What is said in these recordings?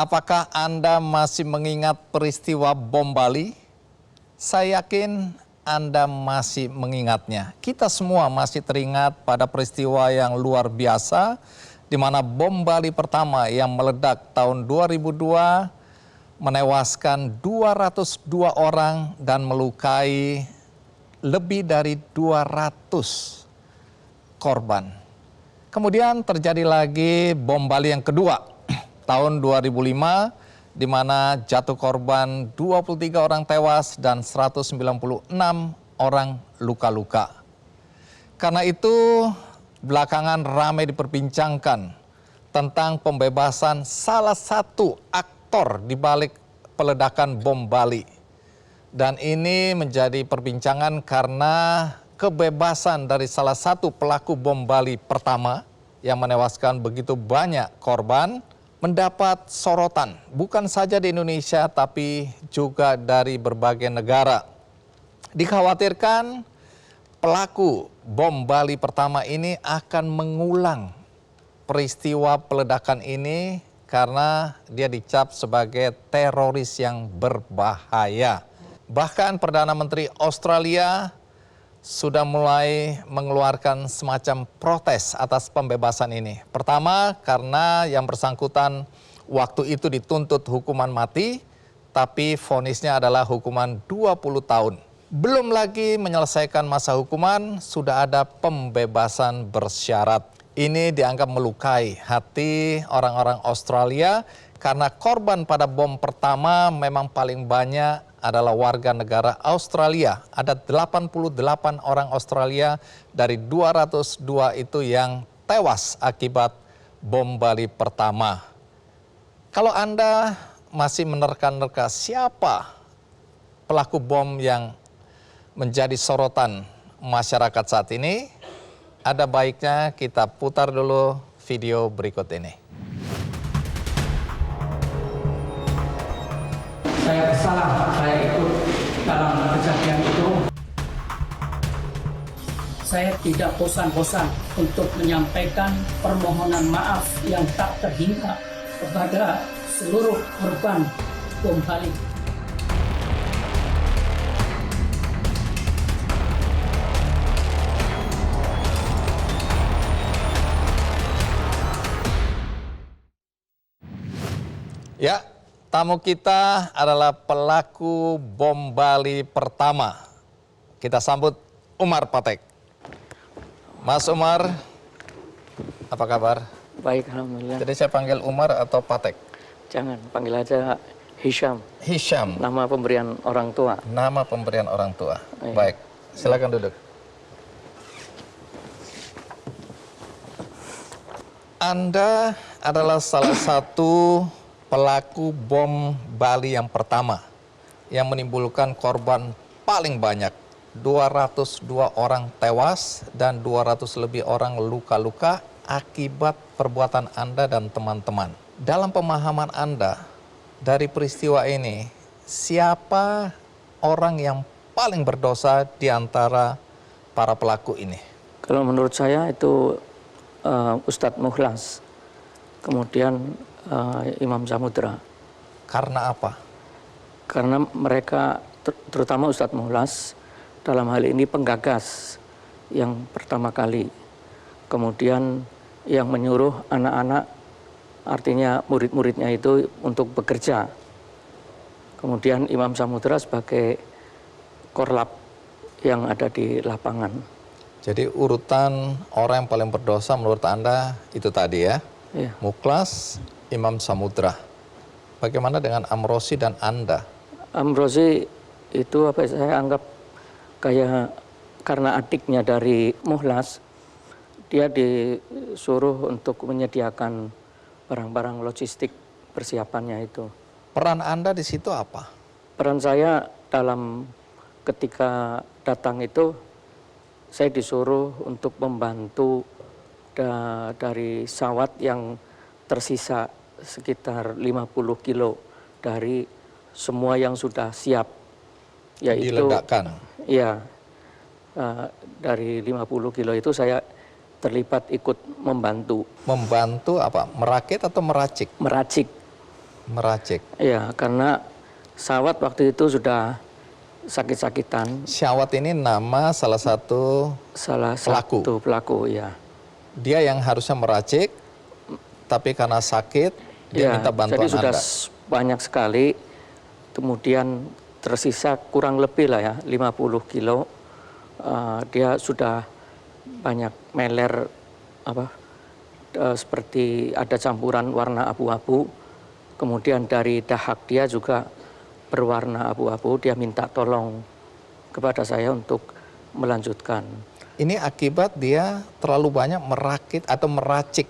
Apakah Anda masih mengingat peristiwa bom Bali? Saya yakin Anda masih mengingatnya. Kita semua masih teringat pada peristiwa yang luar biasa di mana bom Bali pertama yang meledak tahun 2002 menewaskan 202 orang dan melukai lebih dari 200 korban. Kemudian terjadi lagi bom Bali yang kedua tahun 2005 di mana jatuh korban 23 orang tewas dan 196 orang luka-luka. Karena itu belakangan ramai diperbincangkan tentang pembebasan salah satu aktor di balik peledakan bom Bali. Dan ini menjadi perbincangan karena kebebasan dari salah satu pelaku bom Bali pertama yang menewaskan begitu banyak korban mendapat sorotan bukan saja di Indonesia tapi juga dari berbagai negara. Dikhawatirkan pelaku bom Bali pertama ini akan mengulang peristiwa peledakan ini karena dia dicap sebagai teroris yang berbahaya. Bahkan Perdana Menteri Australia sudah mulai mengeluarkan semacam protes atas pembebasan ini. Pertama, karena yang bersangkutan waktu itu dituntut hukuman mati, tapi vonisnya adalah hukuman 20 tahun. Belum lagi menyelesaikan masa hukuman, sudah ada pembebasan bersyarat. Ini dianggap melukai hati orang-orang Australia karena korban pada bom pertama memang paling banyak adalah warga negara Australia. Ada 88 orang Australia dari 202 itu yang tewas akibat bom Bali pertama. Kalau Anda masih menerka-nerka siapa pelaku bom yang menjadi sorotan masyarakat saat ini, ada baiknya kita putar dulu video berikut ini. Saya salah, saya ikut dalam kejadian itu. Saya tidak bosan-bosan untuk menyampaikan permohonan maaf yang tak terhingga kepada seluruh korban bom Bali. Ya, tamu kita adalah pelaku bom Bali pertama. Kita sambut Umar Patek. Mas Umar, apa kabar? Baik, alhamdulillah. Jadi saya panggil Umar atau Patek? Jangan, panggil aja Hisham. Hisham. Nama pemberian orang tua. Nama pemberian orang tua. Iya. Baik, silakan duduk. Anda adalah salah satu pelaku bom Bali yang pertama yang menimbulkan korban paling banyak. 202 orang tewas dan 200 lebih orang luka-luka akibat perbuatan Anda dan teman-teman. Dalam pemahaman Anda dari peristiwa ini, siapa orang yang paling berdosa di antara para pelaku ini? Kalau menurut saya itu Ustadz Mukhlas, kemudian Imam Samudra. Karena apa? Karena mereka, terutama Ustadz Mukhlas, dalam hal ini penggagas yang pertama kali. Kemudian yang menyuruh anak-anak, artinya murid-muridnya itu untuk bekerja. Kemudian Imam Samudra sebagai korlap yang ada di lapangan. Jadi urutan orang yang paling berdosa menurut Anda itu tadi ya? Ya. Mukhlas, Imam Samudra. Bagaimana dengan Amrozi dan Anda? Amrozi itu apa saya anggap kayak karena adiknya dari Mukhlas, dia disuruh untuk menyediakan barang-barang logistik persiapannya itu. Peran Anda di situ apa? Peran saya dalam ketika datang itu, saya disuruh untuk membantu dari sawat yang tersisa sekitar 50 kilo dari semua yang sudah siap. Yaitu, diledakkan? Iya, dari 50 kilo itu saya terlibat ikut membantu. Membantu apa? Merakit atau meracik? Meracik. Meracik. Ya, karena Syawat waktu itu sudah sakit-sakitan. Syawat ini nama salah satu Salah Pelaku. satu pelaku, ya. dia yang harusnya meracik, tapi karena sakit dia Ya, minta bantuan jadi sudah Anda. banyak sekali. Kemudian tersisa kurang lebih lah ya 50 kilo. Dia sudah banyak meler seperti ada campuran warna abu-abu. Kemudian dari dahak dia juga berwarna abu-abu. Dia minta tolong kepada saya untuk melanjutkan. Ini akibat dia terlalu banyak merakit atau meracik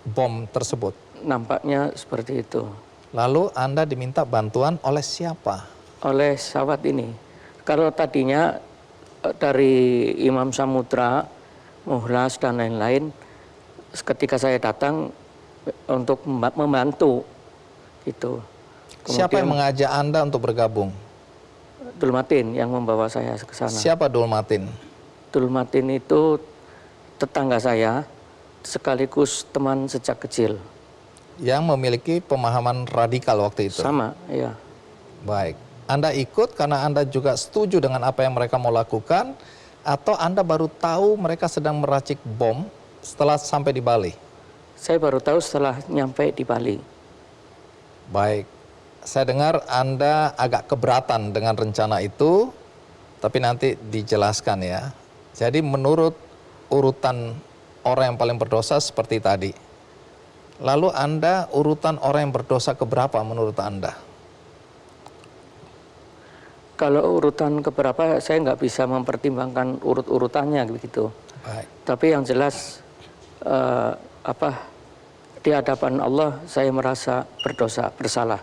bom tersebut. Nampaknya seperti itu. Lalu Anda diminta bantuan oleh siapa? Oleh Syawat ini. Kalau tadinya dari Imam Samudra, Muhlas dan lain-lain, ketika saya datang untuk membantu itu. Siapa yang mengajak Anda untuk bergabung? Dulmatin yang membawa saya ke sana. Siapa Dulmatin? Dulmatin itu tetangga saya, sekaligus teman sejak kecil. Yang memiliki pemahaman radikal waktu itu. Sama, ya. Baik. Anda ikut karena Anda juga setuju dengan apa yang mereka mau lakukan, atau Anda baru tahu mereka sedang meracik bom setelah sampai di Bali? Saya baru tahu setelah nyampe di Bali. Baik. Saya dengar Anda agak keberatan dengan rencana itu, tapi nanti dijelaskan ya. Jadi menurut urutan orang yang paling berdosa seperti tadi. Lalu Anda urutan orang yang berdosa keberapa menurut Anda? Kalau urutan keberapa saya nggak bisa mempertimbangkan urut-urutannya begitu. Baik. Tapi yang jelas di hadapan Allah saya merasa berdosa, bersalah.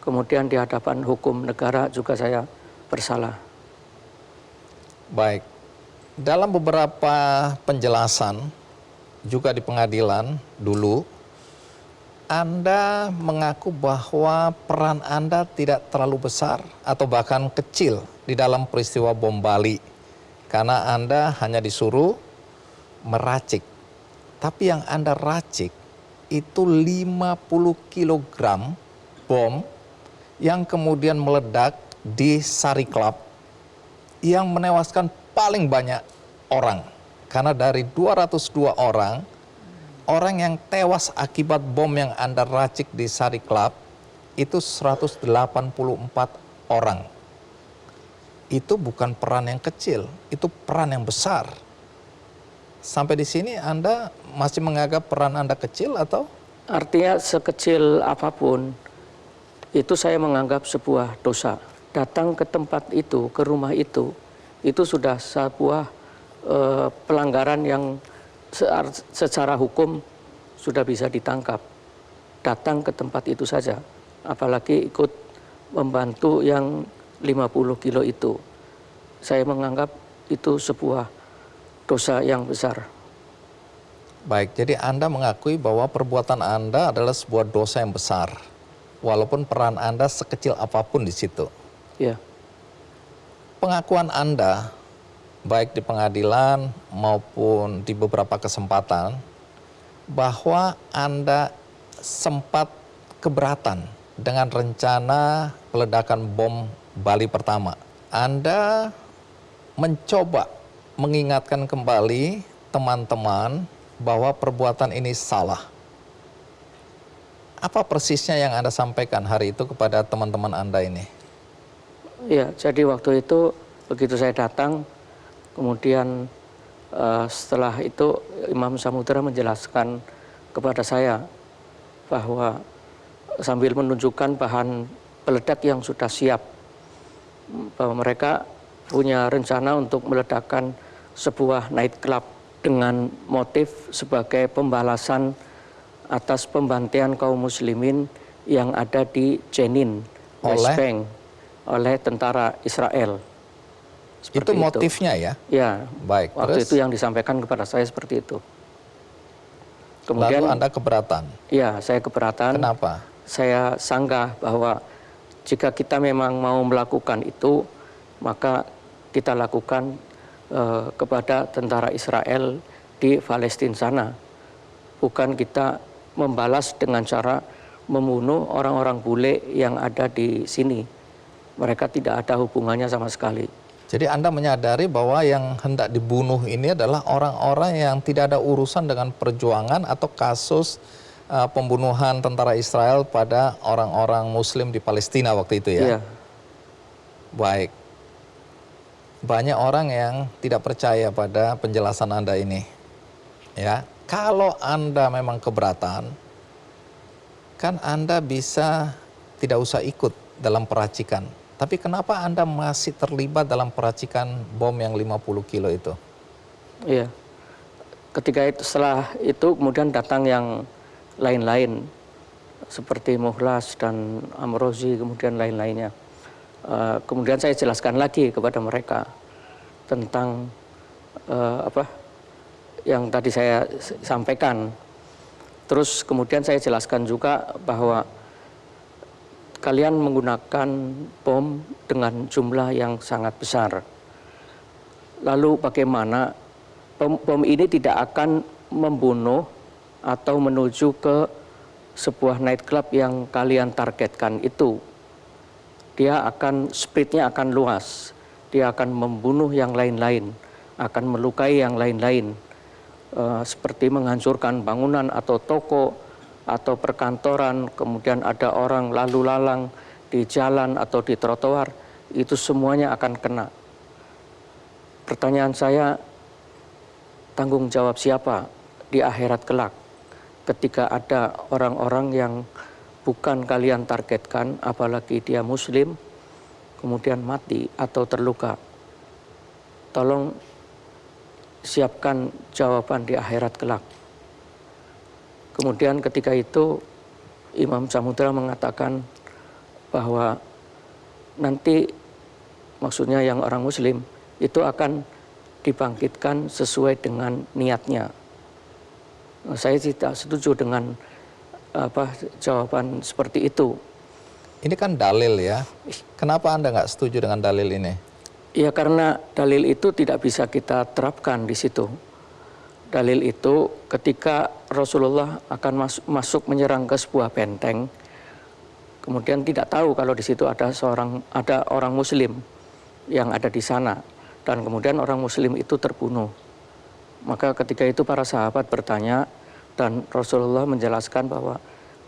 Kemudian di hadapan hukum negara juga saya bersalah. Baik. Dalam beberapa penjelasan juga di pengadilan dulu, Anda mengaku bahwa peran Anda tidak terlalu besar atau bahkan kecil di dalam peristiwa bom Bali. Karena Anda hanya disuruh meracik. Tapi yang Anda racik itu 50 kg bom yang kemudian meledak di Sari Club yang menewaskan paling banyak orang. Karena dari 202 orang yang tewas akibat bom yang Anda racik di Sari Club itu 184 orang. Itu bukan peran yang kecil, itu peran yang besar. Sampai di sini Anda masih menganggap peran Anda kecil atau? Artinya sekecil apapun itu saya menganggap sebuah dosa. Datang ke tempat itu, ke rumah itu sudah sebuah pelanggaran yang secara hukum sudah bisa ditangkap. Datang ke tempat itu saja, apalagi ikut membantu yang 50 kilo itu. Saya menganggap itu sebuah dosa yang besar. Baik, jadi Anda mengakui bahwa perbuatan Anda adalah sebuah dosa yang besar. Walaupun peran Anda sekecil apapun di situ. Ya. Pengakuan Anda, baik di pengadilan maupun di beberapa kesempatan, bahwa Anda sempat keberatan dengan rencana peledakan bom Bali pertama. Anda mencoba mengingatkan kembali teman-teman bahwa perbuatan ini salah. Apa persisnya yang Anda sampaikan hari itu kepada teman-teman Anda ini? Ya, jadi waktu itu begitu saya datang, kemudian setelah itu Imam Samudra menjelaskan kepada saya bahwa sambil menunjukkan bahan peledak yang sudah siap, bahwa mereka punya rencana untuk meledakkan sebuah night club dengan motif sebagai pembalasan atas pembantaian kaum muslimin yang ada di Jenin, West Bank, oleh tentara Israel. Itu motifnya ya? Ya, baik. Waktu Terus? itu yang disampaikan kepada saya seperti itu. Kemudian, lalu Anda keberatan? Ya, saya keberatan. Kenapa? Saya sanggah bahwa jika kita memang mau melakukan itu, maka kita lakukan kepada tentara Israel di Palestina sana. Bukan kita membalas dengan cara membunuh orang-orang bule yang ada di sini. Mereka tidak ada hubungannya sama sekali. Jadi Anda menyadari bahwa yang hendak dibunuh ini adalah orang-orang yang tidak ada urusan dengan perjuangan atau kasus pembunuhan tentara Israel pada orang-orang Muslim di Palestina waktu itu ya? Iya. Baik. Banyak orang yang tidak percaya pada penjelasan Anda ini. Ya, kalau Anda memang keberatan, kan Anda bisa tidak usah ikut dalam peracikan. Tapi kenapa Anda masih terlibat dalam peracikan bom yang 50 kilo itu? Iya. Ketika itu, setelah itu kemudian datang yang lain-lain seperti Mukhlas dan Amrozi, kemudian lain-lainnya. Kemudian saya jelaskan lagi kepada mereka tentang apa yang tadi saya sampaikan. Terus kemudian saya jelaskan juga bahwa kalian menggunakan bom dengan jumlah yang sangat besar. Lalu bagaimana bom ini tidak akan membunuh atau menuju ke sebuah nightclub yang kalian targetkan itu. Dia akan, spreadnya akan luas. Dia akan membunuh yang lain-lain, akan melukai yang lain-lain. Seperti menghancurkan bangunan atau toko, atau perkantoran, kemudian ada orang lalu lalang di jalan atau di trotoar, itu semuanya akan kena. Pertanyaan saya, tanggung jawab siapa di akhirat kelak ketika ada orang-orang yang bukan kalian targetkan, apalagi dia Muslim, kemudian mati atau terluka? Tolong siapkan jawaban di akhirat kelak. Kemudian ketika itu Imam Samudra mengatakan bahwa nanti maksudnya yang orang Muslim itu akan dibangkitkan sesuai dengan niatnya. Nah, saya tidak setuju dengan jawaban seperti itu. Ini kan dalil ya. Kenapa Anda nggak setuju dengan dalil ini? Ya karena dalil itu tidak bisa kita terapkan di situ. Dalil itu ketika Rasulullah akan masuk menyerang ke sebuah benteng, kemudian tidak tahu kalau di situ ada orang Muslim yang ada di sana, dan kemudian orang Muslim itu terbunuh. Maka ketika itu para sahabat bertanya dan Rasulullah menjelaskan bahwa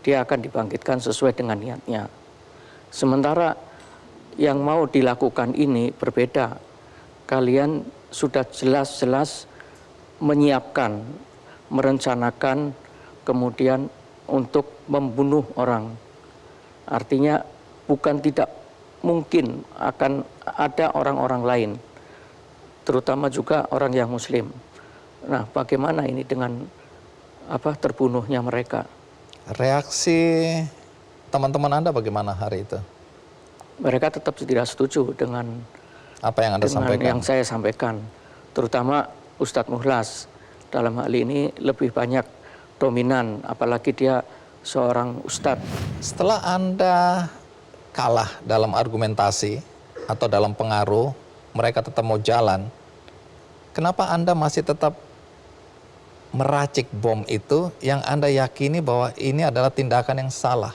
dia akan dibangkitkan sesuai dengan niatnya. Sementara yang mau dilakukan ini berbeda. Kalian sudah jelas-jelas menyiapkan, merencanakan, kemudian untuk membunuh orang. Artinya bukan tidak mungkin akan ada orang-orang lain, terutama juga orang yang Muslim. Nah, bagaimana ini dengan terbunuhnya mereka? Reaksi teman-teman Anda bagaimana hari itu? Mereka tetap tidak setuju dengan apa yang Anda sampaikan? Yang saya sampaikan, terutama Ustadz Mukhlas dalam hal ini lebih banyak dominan, apalagi dia seorang ustadz. Setelah Anda kalah dalam argumentasi atau dalam pengaruh, mereka tetap mau jalan, kenapa Anda masih tetap meracik bom itu yang Anda yakini bahwa ini adalah tindakan yang salah?